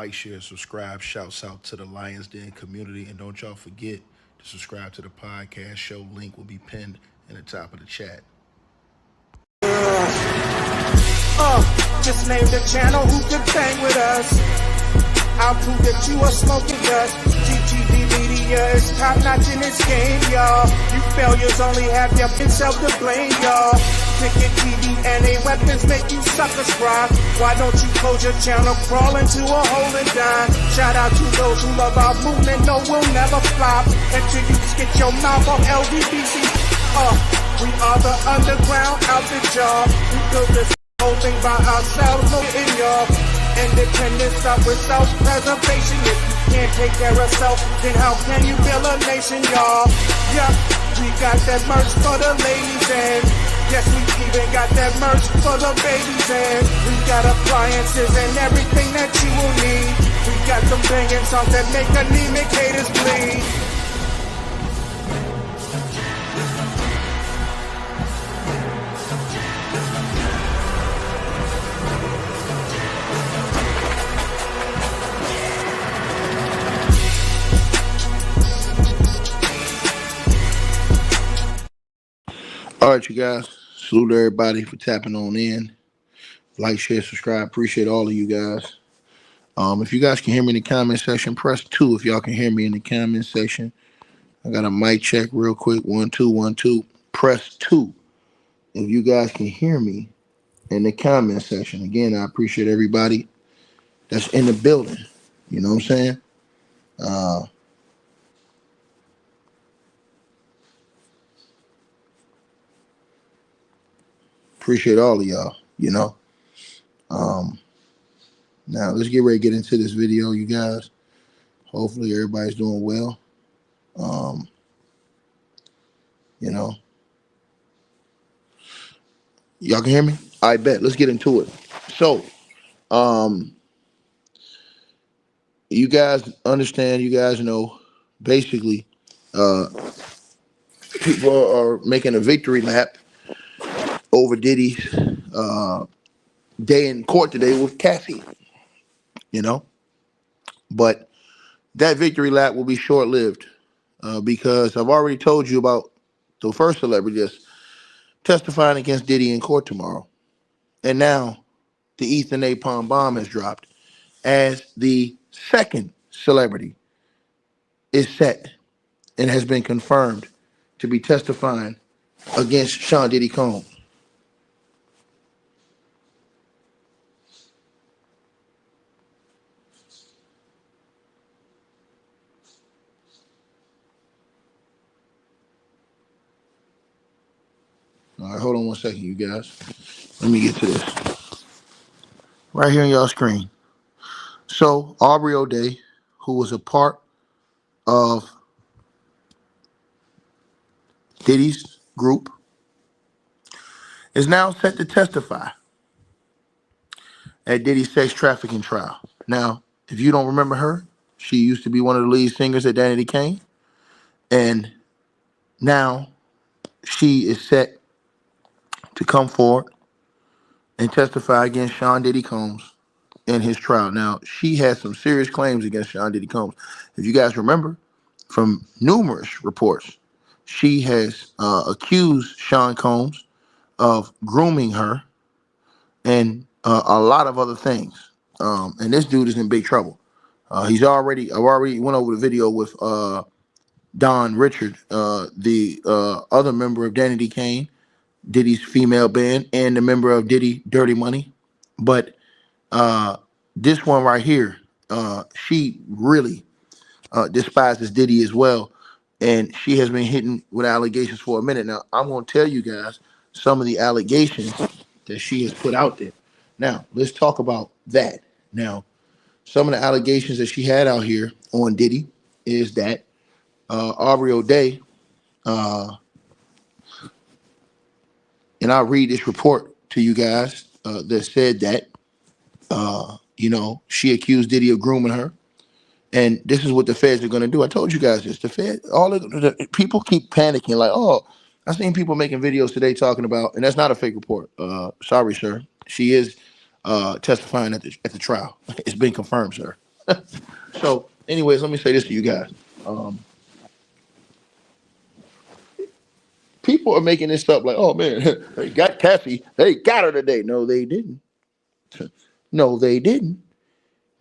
like, share, subscribe. Shouts out to the Lions Den community. And don't y'all forget to subscribe to the podcast show. Link will be pinned in the top of the chat. Just name the channel who could bang with us. I'll prove that you are smoking dust. GTV Media is top notch in this game, y'all. You failures only have yourself to blame, y'all. Cricket TV and a weapons make you suckers cry. Why don't you close your channel, crawl into a hole and die? Shout out to those who love our movement, no, we'll never flop until you get your mouth on LDBC. We are the underground outfit, y'all. We built this whole thing by ourselves, no in y'all. Independence start with self-preservation. If you can't take care of self, then how can you build a nation, y'all? Yup, we got that merch for the ladies and yes, we even got that merch for the babies and we got appliances and everything that you will need. We got some banging songs that make anemic haters bleed. All right, you guys. Salute everybody for tapping on in. Like, share, subscribe. Appreciate all of you guys. If you guys can hear me in the comment section, press 2 if y'all can hear me in the comment section. I got a mic check real quick. 1 2 1 2. Press 2 if you guys can hear me in the comment section. Again, I appreciate everybody that's in the building. You know what I'm saying? Appreciate all of y'all, you know. Now let's get ready to get into this video, you guys. Hopefully everybody's doing well. You know. Y'all can hear me? I bet. Let's get into it. So, you guys understand, you guys know, basically, people are making a victory lap over Diddy's day in court today with Cassie, you know. But that victory lap will be short-lived because I've already told you about the first celebrity that's testifying against Diddy in court tomorrow. And now the Ethan Napalm bomb has dropped as the second celebrity is set and has been confirmed to be testifying against Sean Diddy Combs. All right, hold on one second, you guys. Let me get to this. Right here on y'all screen. So, Aubrey O'Day, who was a part of Diddy's group, is now set to testify at Diddy's sex trafficking trial. Now, if you don't remember her, she used to be one of the lead singers at Danity Kane. And now she is set to come forward and testify against Sean Diddy Combs in his trial. Now, she has some serious claims against Sean Diddy Combs. If you guys remember from numerous reports, she has accused Sean Combs of grooming her and a lot of other things. And this dude is in big trouble. I've already went over the video with Don Richard, the other member of Danity Kane, Diddy's female band, and the member of Diddy Dirty Money. But this one right here, she really despises Diddy as well. And she has been hitting with allegations for a minute. Now, I'm going to tell you guys some of the allegations that she has put out there. Now, let's talk about that. Now, some of the allegations that she had out here on Diddy is that Aubrey O'Day, and I'll read this report to you guys that said that, she accused Diddy of grooming her. And this is what the feds are going to do. I told you guys this. The Fed, all of the people keep panicking like, oh, I seen people making videos today talking about, and that's not a fake report. Sorry, sir. She is testifying at the trial. It's been confirmed, sir. So, anyways, let me say this to you guys. Um, People are making this up like, oh man, they got Cassie. They got her today. No, they didn't. No, they didn't.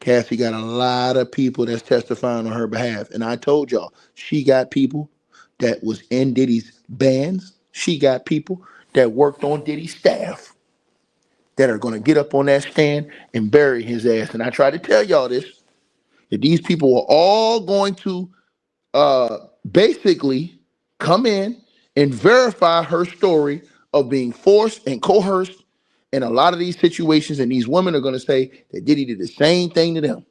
Cassie got a lot of people that's testifying on her behalf. And I told y'all, she got people that was in Diddy's bands. She got people that worked on Diddy's staff that are going to get up on that stand and bury his ass. And I tried to tell y'all this, that these people are all going to basically come in and verify her story of being forced and coerced in a lot of these situations. And these women are going to say that Diddy did the same thing to them,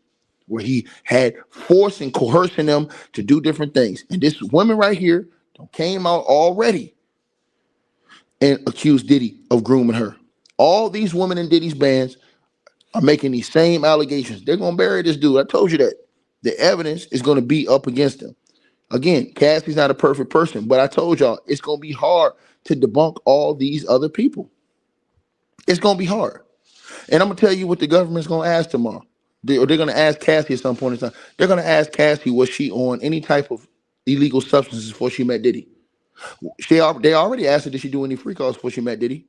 where he had force and coercing them to do different things. And this woman right here came out already and accused Diddy of grooming her. All these women in Diddy's bands are making these same allegations. They're going to bury this dude. I told you that. The evidence is going to be up against him. Again, Cassie's not a perfect person, but I told y'all it's going to be hard to debunk all these other people. It's going to be hard. And I'm going to tell you what the government's going to ask tomorrow. They're going to ask Cassie at some point in time. They're going to ask Cassie, was she on any type of illegal substances before she met Diddy? They already asked her, did she do any free calls before she met Diddy?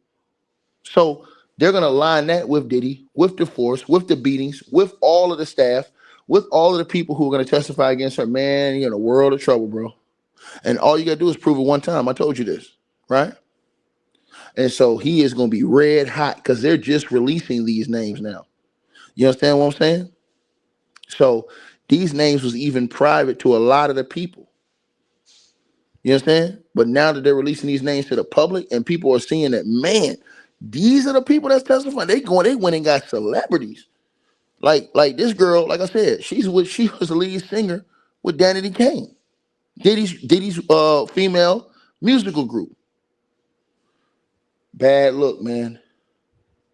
So they're going to line that with Diddy, with the force, with the beatings, with all of the staff, with all of the people who are going to testify against her. Man, you're in a world of trouble, bro. And all you got to do is prove it one time. I told you this, right? And so he is going to be red hot because they're just releasing these names now. You understand what I'm saying? So these names was even private to a lot of the people. You understand? But now that they're releasing these names to the public and people are seeing that, man, these are the people that's testifying. They went and got celebrities. Like this girl, like I said, she was the lead singer with Danny Kane, Diddy's female musical group. Bad look, man.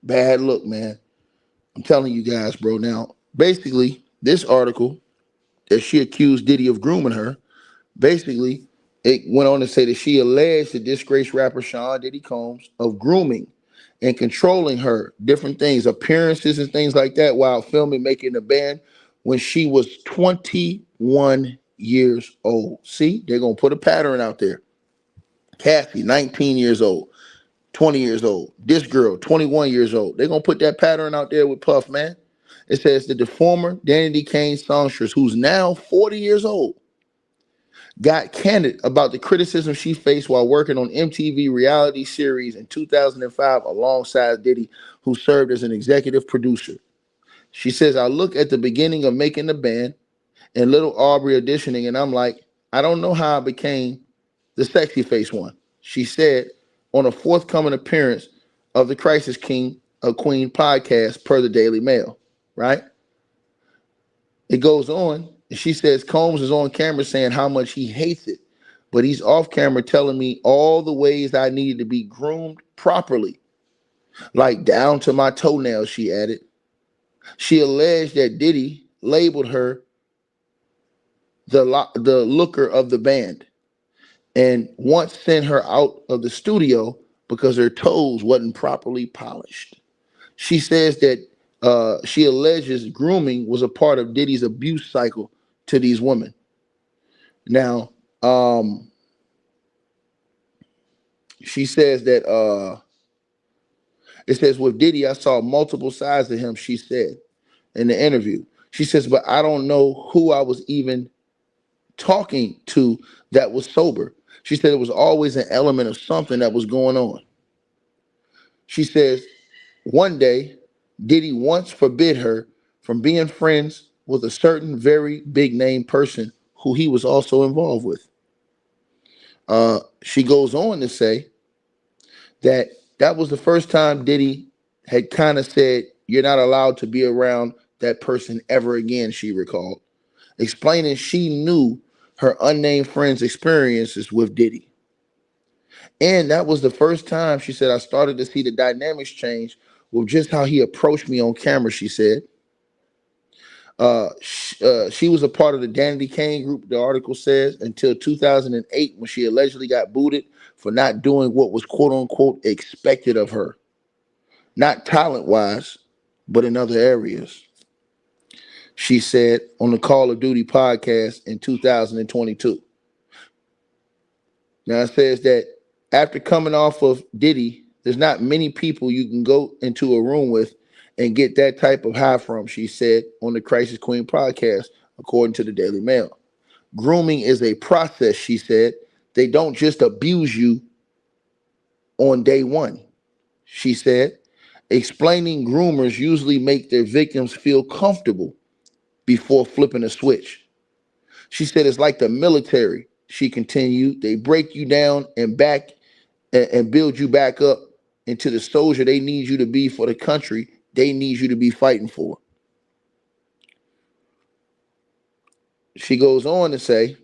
Bad look, man. I'm telling you guys, bro. Now, basically, this article that she accused Diddy of grooming her, basically, it went on to say that she alleged the disgraced rapper Sean Diddy Combs of grooming and controlling her, different things, appearances and things like that, while filming Making the Band when she was 21 years old. See, they're going to put a pattern out there. Kathy, 19 years old. 20 years old. This girl, 21 years old. They're going to put that pattern out there with Puff, man. It says that the former Danny Kane songstress, who's now 40 years old, got candid about the criticism she faced while working on MTV reality series in 2005 alongside Diddy, who served as an executive producer. She says, I look at the beginning of Making the Band and little Aubrey auditioning, and I'm like, I don't know how I became the sexy face one. She said on a forthcoming appearance of the Crisis King of Queen podcast per the Daily Mail, right? It goes on. She says Combs is on camera saying how much he hates it, but he's off camera telling me all the ways I needed to be groomed properly, like down to my toenails, she added. She alleged that Diddy labeled her the looker of the band and once sent her out of the studio because her toes wasn't properly polished. She says that she alleges grooming was a part of Diddy's abuse cycle to these women. Now, she says that it says with Diddy, I saw multiple sides of him, she said in the interview. She says, but I don't know who I was even talking to that was sober. She said it was always an element of something that was going on. She says one day, Diddy once forbid her from being friends with a certain very big name person who he was also involved with. She goes on to say that that was the first time Diddy had kind of said, you're not allowed to be around that person ever again, she recalled, explaining she knew her unnamed friend's experiences with Diddy. And that was the first time, she said, I started to see the dynamics change with just how he approached me on camera, she said. She was a part of the Danny Kane group, the article says, until 2008 when she allegedly got booted for not doing what was quote unquote expected of her. Not talent-wise, but in other areas. She said on the Call of Duty podcast in 2022. Now it says that after coming off of Diddy, there's not many people you can go into a room with and get that type of high from, she said on the Crisis Queen podcast, according to the Daily Mail. Grooming is a process, she said. They don't just abuse you on day one, she said. Explaining groomers usually make their victims feel comfortable before flipping a switch. She said it's like the military. She continued, they break you down and back and build you back up into the soldier they need you to be for the country they need you to be fighting for. She goes on to say,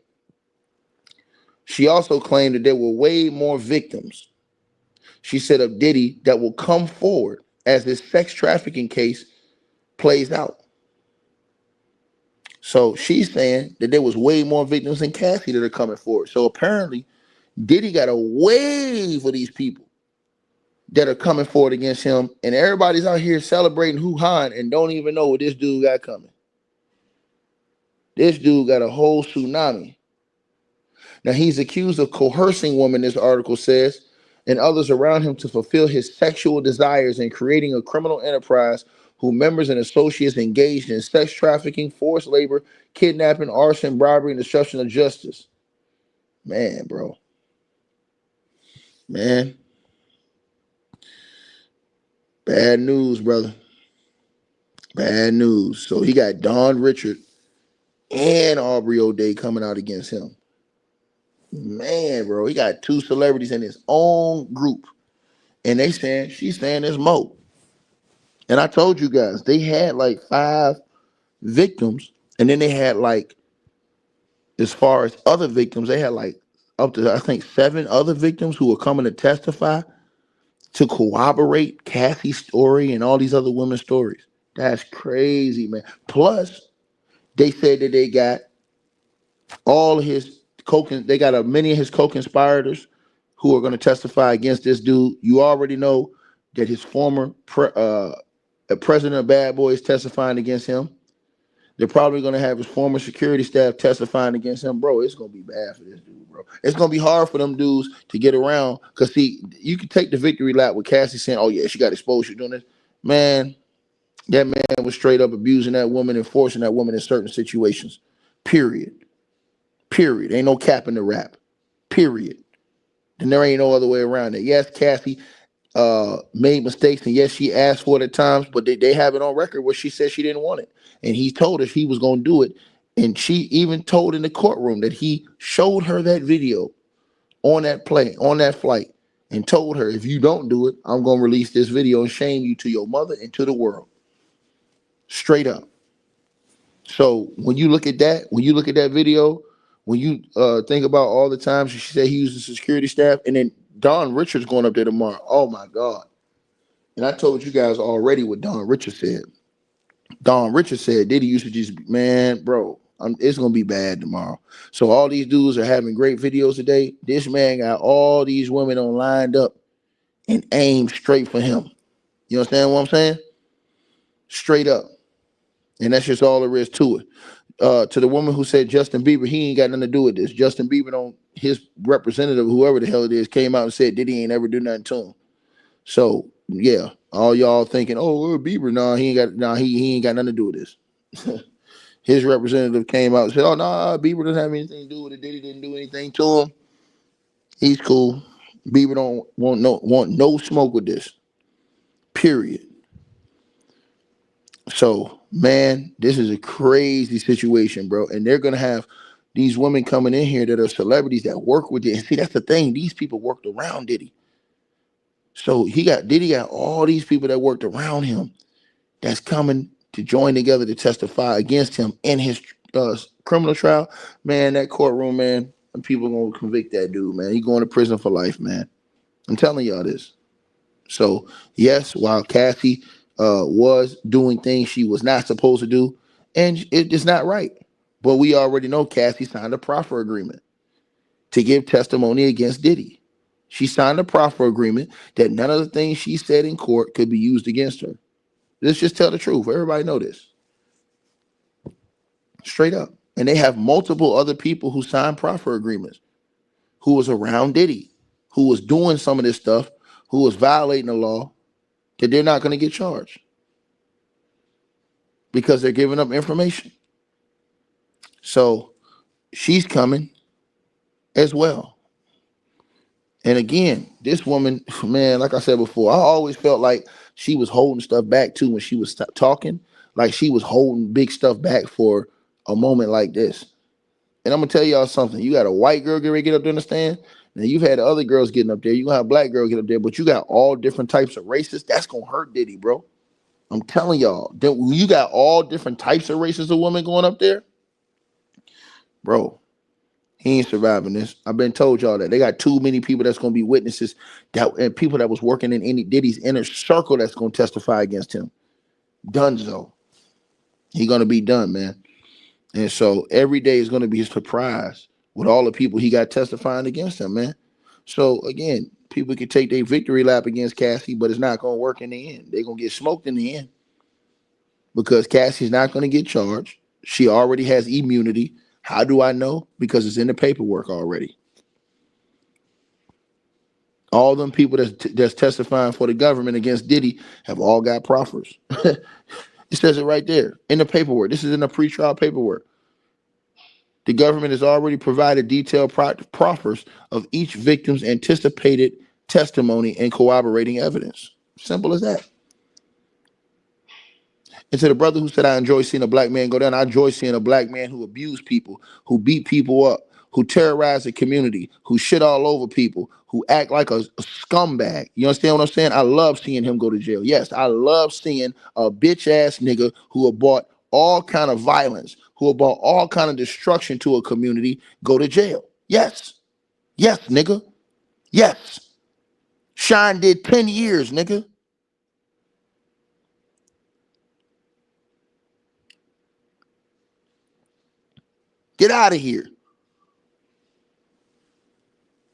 she also claimed that there were way more victims, she said, of Diddy that will come forward as this sex trafficking case plays out. So she's saying that there was way more victims than Cassie that are coming forward. So apparently Diddy got a wave of these people that are coming forward against him, and everybody's out here celebrating hoo-ha and don't even know what this dude got coming. This dude got a whole tsunami. Now, he's accused of coercing women, this article says, and others around him to fulfill his sexual desires and creating a criminal enterprise whose members and associates engaged in sex trafficking, forced labor, kidnapping, arson, robbery, and destruction of justice. Man, bro. Man. Bad news, brother. Bad news. So he got Don Richard and Aubrey O'Day coming out against him. Man, bro, he got two celebrities in his own group. And she's saying it's Mo. And I told you guys, they had like 5 victims. And then they had like, as far as other victims, they had like up to, I think, 7 other victims who were coming to testify to corroborate Cassie's story and all these other women's stories. That's crazy, man. Plus, they said that they got all his they got many of his co-conspirators who are going to testify against this dude. You already know that his former president of Bad Boys testifying against him. They're probably going to have his former security staff testifying against him. Bro, it's going to be bad for this dude, bro. It's going to be hard for them dudes to get around because, see, you can take the victory lap with Cassie saying, oh, yeah, she got exposed, she's doing this. Man, that man was straight up abusing that woman and forcing that woman in certain situations. Period. Ain't no cap in the rap. Period. And there ain't no other way around it. Yes, Cassie made mistakes, and yes, she asked for it at times, but they have it on record where she said she didn't want it. And he told her he was going to do it. And she even told in the courtroom that he showed her that video on that flight, and told her, if you don't do it, I'm going to release this video and shame you to your mother and to the world. Straight up. So when you look at that video, when you think about all the times she said he used the security staff, and then Don Richards going up there tomorrow. Oh my God. And I told you guys already what Don Richards said. Don Richards said Diddy used to just, man, bro, it's going to be bad tomorrow. So all these dudes are having great videos today. This man got all these women on lined up and aimed straight for him. You understand what I'm saying? Straight up. And that's just all there is to it. To the woman who said Justin Bieber, he ain't got nothing to do with this. Justin Bieber, his representative, whoever the hell it is, came out and said Diddy ain't ever do nothing to him. So yeah, all y'all thinking, oh, Bieber, he ain't got nothing to do with this. His representative came out and said, oh, Bieber doesn't have anything to do with it. Diddy didn't do anything to him. He's cool. Bieber don't want no smoke with this. Period. So, man, this is a crazy situation, bro. And they're going to have these women coming in here that are celebrities that work with it. And see, that's the thing. These people worked around Diddy. So Diddy got all these people that worked around him that's coming to join together to testify against him in his criminal trial. Man, that courtroom, man, people are going to convict that dude, man. He's going to prison for life, man. I'm telling y'all this. So, yes, while Cassie was doing things she was not supposed to do, and it's not right. But we already know Cassie signed a proffer agreement to give testimony against Diddy. She signed a proffer agreement that none of the things she said in court could be used against her. Let's just tell the truth. Everybody know this. Straight up. And they have multiple other people who signed proffer agreements, who was around Diddy, who was doing some of this stuff, who was violating the law, that they're not going to get charged because they're giving up information. So she's coming as well. And again, this woman, man, like I said before, I always felt like she was holding stuff back too when she was talking, like she was holding big stuff back for a moment like this. And I'm gonna tell y'all something. You got a white girl get ready to get up there in the stand. Now you've had other girls getting up there. You gonna have black girls get up there, but you got all different types of races. That's gonna hurt Diddy, bro. I'm telling y'all. That when you got all different types of races of women going up there, bro, he ain't surviving this. I've been told y'all that. They got too many people that's gonna be witnesses that and people that was working in any Diddy's inner circle that's gonna testify against him. Dunzo. He gonna be done, man. And so every day is gonna be a surprise with all the people he got testifying against him, man. So again, people can take their victory lap against Cassie, but it's not gonna work in the end. They're gonna get smoked in the end because Cassie's not gonna get charged. She already has immunity. How do I know? Because it's in the paperwork already. All them people that's testifying for the government against Diddy have all got proffers. It says it right there in the paperwork. This is in the pretrial paperwork. The government has already provided detailed proffers of each victim's anticipated testimony and corroborating evidence. Simple as that. And to the brother who said, I enjoy seeing a black man go down, I enjoy seeing a black man who abused people, who beat people up, who terrorized the community, who shit all over people, who act like a scumbag. You understand what I'm saying? I love seeing him go to jail. Yes, I love seeing a bitch ass nigga who have brought all kind of violence, who have brought all kind of destruction to a community go to jail. Yes. Yes, nigga. Yes. Shine did 10 years, nigga. Get out of here.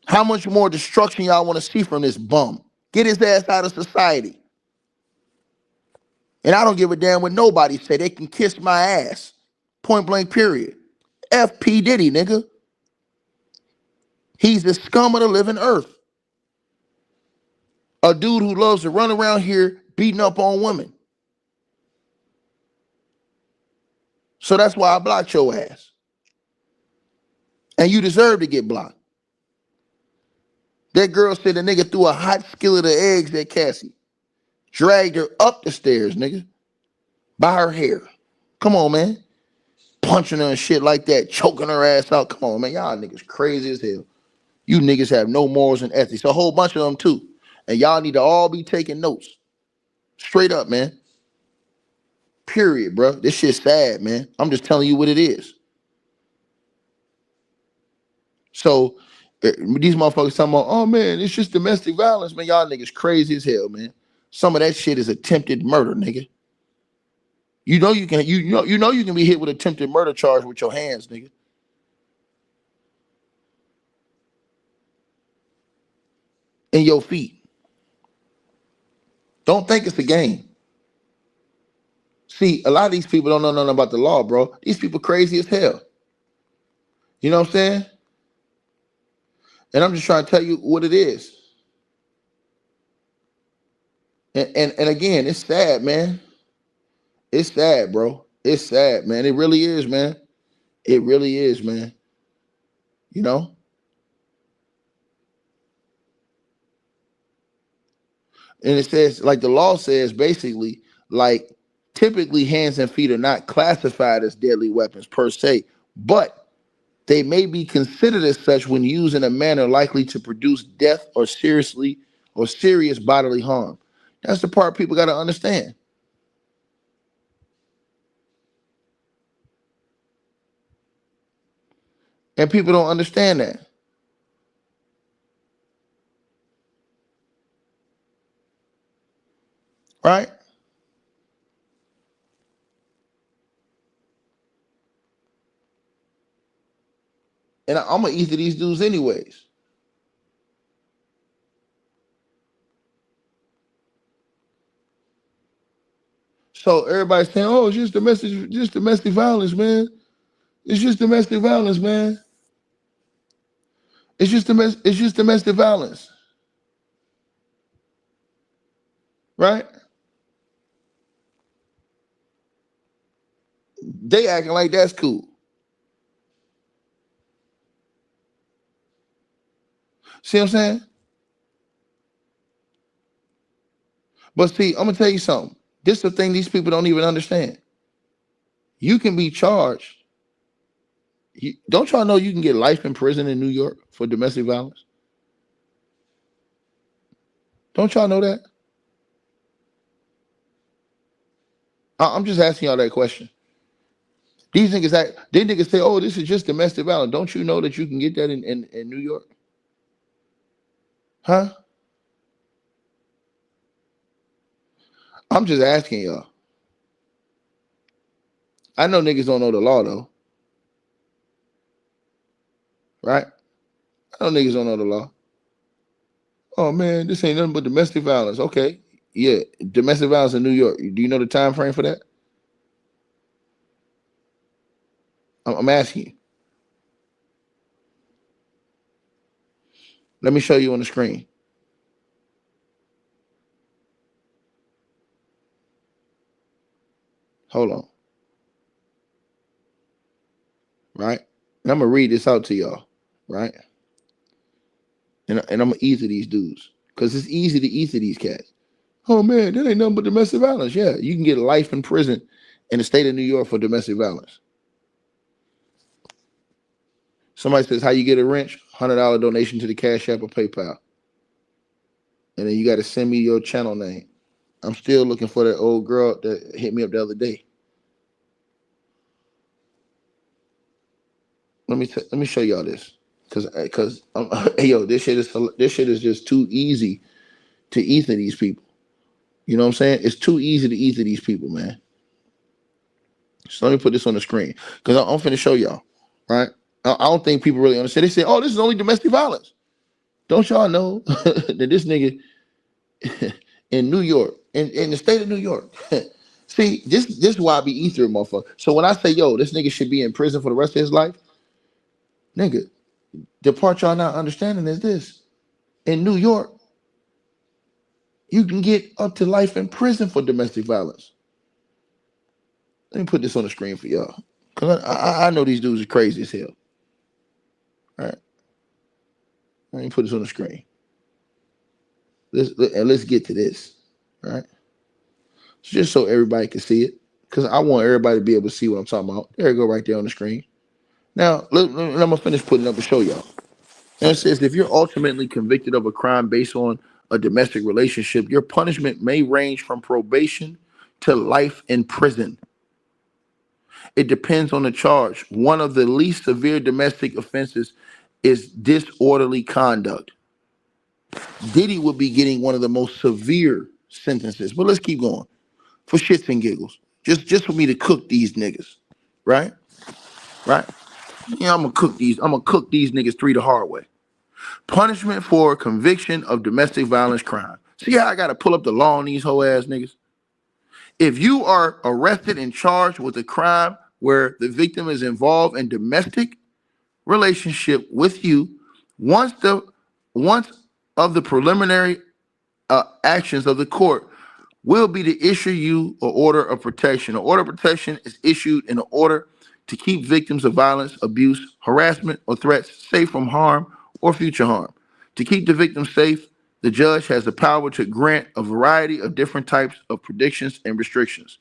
How much more destruction y'all want to see from this bum? Get his ass out of society. And I don't give a damn what nobody say. They can kiss my ass. Point blank, period. F.P. Diddy, nigga. He's the scum of the living earth. A dude who loves to run around here beating up on women. So that's why I blocked your ass. And you deserve to get blocked. That girl said the nigga threw a hot skillet of eggs at Cassie. Dragged her up the stairs, nigga. By her hair. Come on, man. Punching her and shit like that. Choking her ass out. Come on, man. Y'all niggas crazy as hell. You niggas have no morals and ethics. A whole bunch of them, too. And y'all need to all be taking notes. Straight up, man. Period, bro. This shit's sad, man. I'm just telling you what it is. So these motherfuckers talking about, oh man, it's just domestic violence, man. Y'all niggas crazy as hell, man. Some of that shit is attempted murder, nigga. You know you can you can be hit with attempted murder charge with your hands, nigga. And your feet. Don't think it's a game. See, a lot of these people don't know nothing about the law, bro. These people crazy as hell. You know what I'm saying? And I'm just trying to tell you what it is. And again, it's sad, man. It's sad, bro. It's sad, man. It really is, man. It really is, man. You know? And it says, like the law says, basically, like typically hands and feet are not classified as deadly weapons per se, but they may be considered as such when used in a manner likely to produce death or serious bodily harm. That's the part people got to understand. And people don't understand that. Right? And I'm going to eat to these dudes anyways. So everybody's saying, oh, it's just domestic violence, man. It's just domestic violence, man. It's just domestic violence, right? They acting like that's cool. See what I'm saying? But see, I'm gonna tell you something. This is the thing these people don't even understand. You can be charged. Don't y'all know you can get life in prison in New York for domestic violence? Don't y'all know that? I'm just asking y'all that question. These niggas say, oh, this is just domestic violence. Don't you know that you can get that in New York? Huh? I'm just asking y'all. I know niggas don't know the law though. Right? I know niggas don't know the law. Oh man, this ain't nothing but domestic violence. Okay. Yeah, domestic violence in New York. Do you know the time frame for that? I'm asking you. Let me show you on the screen. Hold on. Right? And I'm gonna read this out to y'all. Right? And I'm gonna ease to these dudes. Because it's easy to ease to these cats. Oh man, that ain't nothing but domestic violence. Yeah, you can get life in prison in the state of New York for domestic violence. Somebody says, how you get a wrench? $100 donation to the Cash App or PayPal. And then you got to send me your channel name. I'm still looking for that old girl that hit me up the other day. Let me show y'all this, cause hey yo, this shit is just too easy to ether these people. You know what I'm saying? It's too easy to ether these people, man. So let me put this on the screen because I'm finna show y'all. Right? I don't think people really understand. They say, "Oh, this is only domestic violence." Don't y'all know that this nigga in New York, in the state of New York? See, this is why I be ethering, motherfucker. So when I say, "Yo, this nigga should be in prison for the rest of his life," nigga, the part y'all not understanding is this: in New York, you can get up to life in prison for domestic violence. Let me put this on the screen for y'all, cause I know these dudes are crazy as hell. All right, let me put this on the screen. Let's get to this. All right, just so everybody can see it, cause I want everybody to be able to see what I'm talking about. There you go, right there on the screen. Now, I'm gonna finish putting it up and show y'all. And it says, if you're ultimately convicted of a crime based on a domestic relationship, your punishment may range from probation to life in prison. It depends on the charge. One of the least severe domestic offenses is disorderly conduct. Diddy would be getting one of the most severe sentences. But let's keep going. For shits and giggles. Just for me to cook these niggas. Right? Right? Yeah, I'm gonna cook these niggas 3 the hard way. Punishment for conviction of domestic violence crime. See how I gotta pull up the law on these hoe ass niggas? If you are arrested and charged with a crime where the victim is involved in domestic relationship with you, once of the preliminary actions of the court will be to issue you an order of protection. An order of protection is issued in order to keep victims of violence, abuse, harassment, or threats safe from harm or future harm. To keep the victim safe, the judge has the power to grant a variety of different types of protections and restrictions.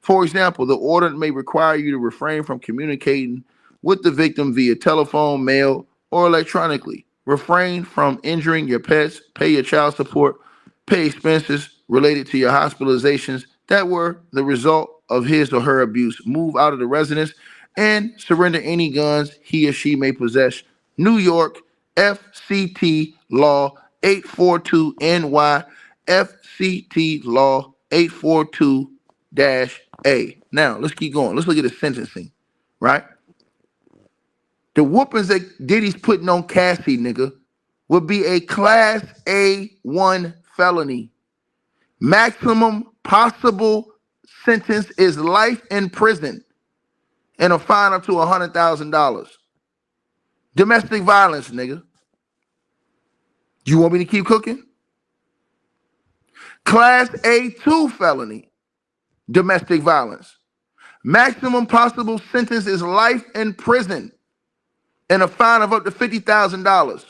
For example, the order may require you to refrain from communicating with the victim via telephone, mail, or electronically. Refrain from injuring your pets, pay your child support, pay expenses related to your hospitalizations that were the result of his or her abuse, move out of the residence, and surrender any guns he or she may possess. New York, FCT Law 842 NY, FCT Law 842-A. Now, let's keep going. Let's look at the sentencing, right? The whoopings that Diddy's putting on Cassie, nigga, would be a Class A1 felony. Maximum possible sentence is life in prison. and a fine up to $100,000. Domestic violence, nigga. You want me to keep cooking? Class A2 felony, domestic violence. Maximum possible sentence is life in prison and a fine of up to $50,000.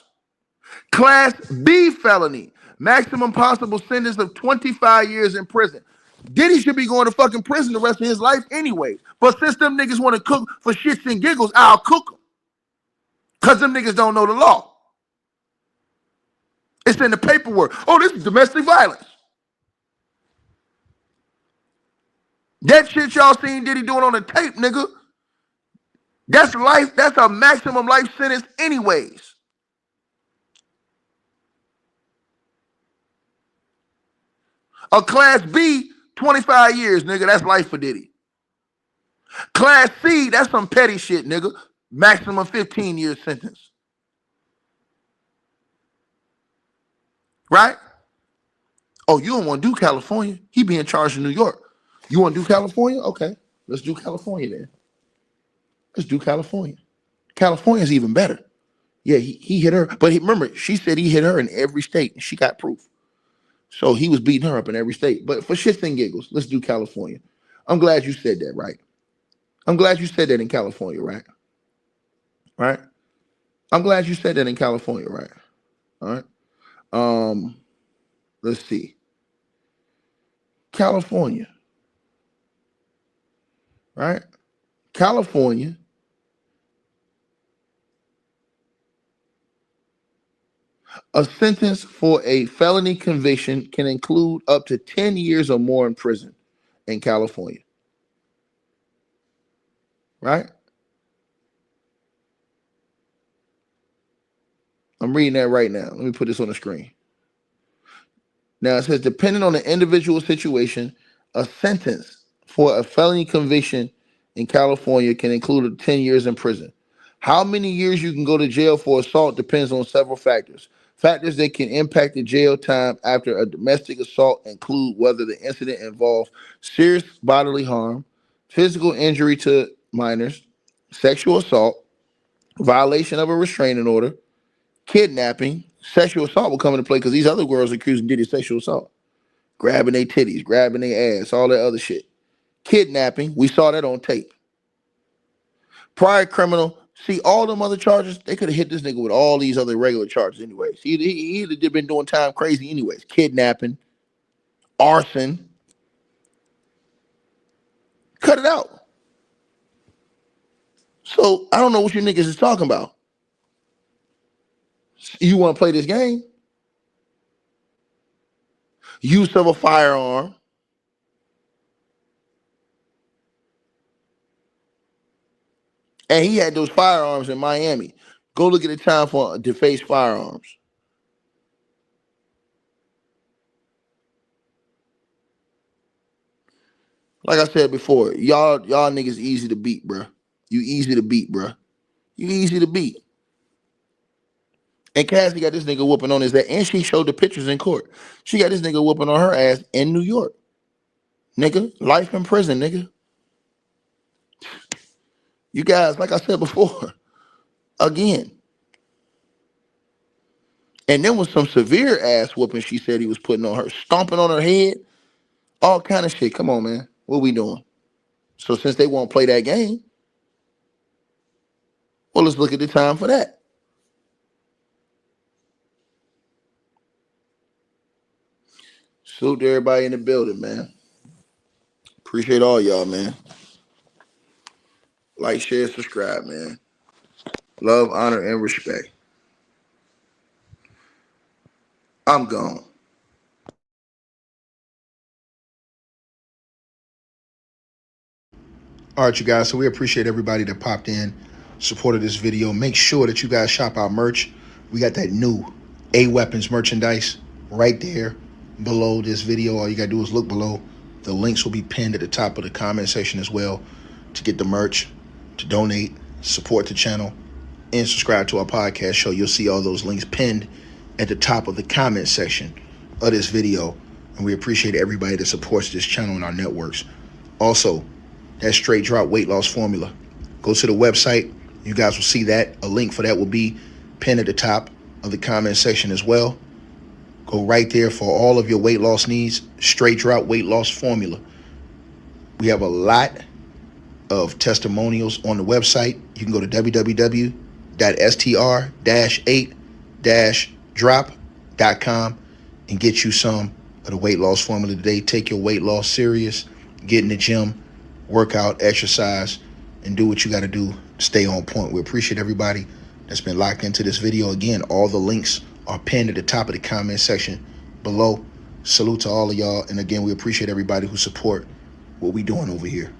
Class B felony, maximum possible sentence of 25 years in prison. Diddy should be going to fucking prison the rest of his life anyway. But since them niggas want to cook for shits and giggles, I'll cook them. Because them niggas don't know the law. It's in the paperwork. Oh, this is domestic violence. That shit y'all seen Diddy doing on the tape, nigga. That's life. That's a maximum life sentence anyways. A class B, 25 years, nigga. That's life for Diddy. Class C, that's some petty shit, nigga. Maximum 15-year sentence. Right? Oh, you don't want to do California? He being charged in New York. You want to do California? Okay. Let's do California then. Let's do California. California's even better. Yeah, he hit her. But remember, she said he hit her in every state, and she got proof. So he was beating her up in every state. But for shits and giggles, let's do California. I'm glad you said that, right? I'm glad you said that in California, right? Right? I'm glad you said that in California, right? All right. Let's see. California. Right? California. A sentence for a felony conviction can include up to 10 years or more in prison in California. Right? I'm reading that right now. Let me put this on the screen. Now it says, depending on the individual situation, a sentence for a felony conviction in California can include 10 years in prison. How many years you can go to jail for assault depends on several factors. Factors that can impact the jail time after a domestic assault include whether the incident involves serious bodily harm, physical injury to minors, sexual assault, violation of a restraining order, kidnapping. Sexual assault will come into play because these other girls accusing Diddy of sexual assault. Grabbing their titties, grabbing their ass, all that other shit. Kidnapping, we saw that on tape. Prior criminal, see all them other charges, they could have hit this nigga with all these other regular charges anyways. He'd have been doing time crazy anyways. Kidnapping, arson. Cut it out. So I don't know what you niggas is talking about. You want to play this game? Use of a firearm. And he had those firearms in Miami. Go look at the time for defaced firearms. Like I said before, y'all niggas easy to beat, bruh. You easy to beat, bruh. You easy to beat. And Cassie got this nigga whooping on his ass. And she showed the pictures in court. She got this nigga whooping on her ass in New York. Nigga, life in prison, nigga. You guys, like I said before, again. And there was some severe ass whooping she said he was putting on her, stomping on her head, all kind of shit. Come on, man. What we doing? So since they won't play that game, well, let's look at the time for that. Salute to everybody in the building, man. Appreciate all y'all, man. Like, share, subscribe, man. Love, honor, and respect. I'm gone. All right, you guys, so we appreciate everybody that popped in, supported this video. Make sure that you guys shop our merch. We got that new A-Weapons merchandise right there below this video. All you got to do is look below. The links will be pinned at the top of the comment section as well to get the merch, to donate, support the channel, and subscribe to our podcast show. You'll see all those links pinned at the top of the comment section of this video. And we appreciate everybody that supports this channel and our networks. Also, that straight drop weight loss formula Go to the website. You guys will see that. A link for that will be pinned at the top of the comment section as well. Go right there for all of your weight loss needs. Straight Drought weight loss formula. We have a lot of testimonials on the website. You can go to www.str-8-drop.com and get you some of the weight loss formula today. Take your weight loss serious. Get in the gym, work out, exercise, and do what you got to do. Stay on point. We appreciate everybody that's been locked into this video. Again, all the links are pinned at the top of the comment section below. Salute to all of y'all. And again, we appreciate everybody who support what we doing over here.